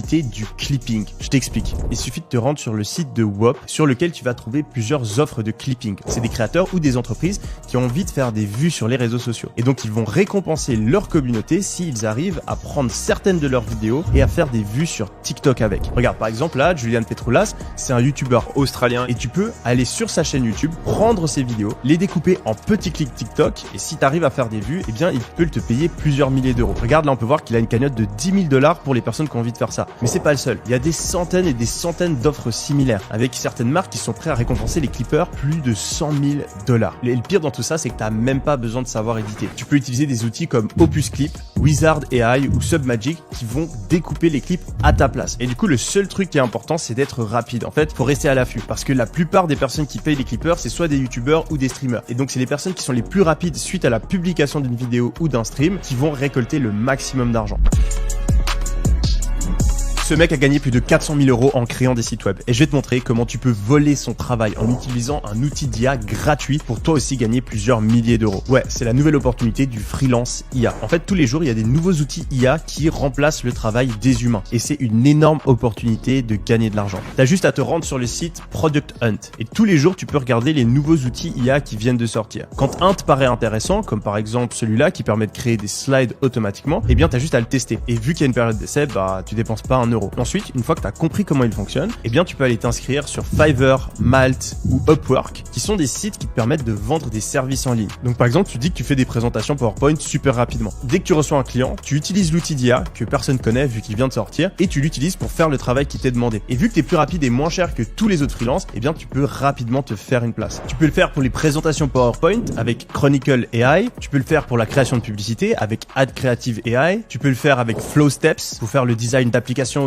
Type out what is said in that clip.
l'opportunité du clipping. Je t'explique. Il suffit de te rendre sur le site de Whop sur lequel tu vas trouver plusieurs offres de clipping. C'est des créateurs ou des entreprises qui ont envie de faire des vues sur les réseaux sociaux. Et donc ils vont récompenser leur communauté s'ils arrivent à prendre certaines de leurs vidéos et à faire des vues sur TikTok avec. Regarde par exemple là, Julian Petroulas, c'est un youtubeur australien et tu peux aller sur sa chaîne YouTube, prendre ses vidéos, les découper en petits clics TikTok et si tu arrives à faire des vues, eh bien il peut te payer plusieurs milliers d'euros. Regarde là, on peut voir qu'il a une cagnotte de 10 000 $ pour les personnes qui ont envie de faire ça. Mais c'est pas le seul. Il y a des centaines et des centaines d'offres similaires avec certaines marques qui sont prêtes à récompenser les clippers plus de 100 000 $. Et le pire dans tout ça, c'est que tu n'as même pas besoin de savoir éditer. Tu peux utiliser des outils comme Opus Clip, Wizard AI ou Submagic qui vont découper les clips à ta place. Et du coup, le seul truc qui est important, c'est d'être rapide. En fait, faut rester à l'affût parce que la plupart des personnes qui payent les clippers, c'est soit des youtubeurs ou des streamers. Et donc, c'est les personnes qui sont les plus rapides suite à la publication d'une vidéo ou d'un stream qui vont récolter le maximum d'argent. Ce mec a gagné plus de 400 000 € en créant des sites web. Et je vais te montrer comment tu peux voler son travail en utilisant un outil d'IA gratuit pour toi aussi gagner plusieurs milliers d'euros. Ouais, c'est la nouvelle opportunité du freelance IA. En fait, tous les jours, il y a des nouveaux outils IA qui remplacent le travail des humains. Et c'est une énorme opportunité de gagner de l'argent. T'as juste à te rendre sur le site Product Hunt. Et tous les jours, tu peux regarder les nouveaux outils IA qui viennent de sortir. Quand un te paraît intéressant, comme par exemple celui-là qui permet de créer des slides automatiquement, eh bien, t'as juste à le tester. Et vu qu'il y a une période d'essai, tu dépenses pas €. Ensuite, une fois que tu as compris comment il fonctionne, eh bien tu peux aller t'inscrire sur Fiverr, Malt ou Upwork, qui sont des sites qui te permettent de vendre des services en ligne. Donc par exemple, tu dis que tu fais des présentations PowerPoint super rapidement. Dès que tu reçois un client, tu utilises l'outil d'IA que personne connaît vu qu'il vient de sortir et tu l'utilises pour faire le travail qui t'est demandé. Et vu que tu es plus rapide et moins cher que tous les autres freelances, eh bien tu peux rapidement te faire une place. Tu peux le faire pour les présentations PowerPoint avec Chronicle AI, tu peux le faire pour la création de publicité avec Ad Creative AI, tu peux le faire avec Flow Steps pour faire le design d'applications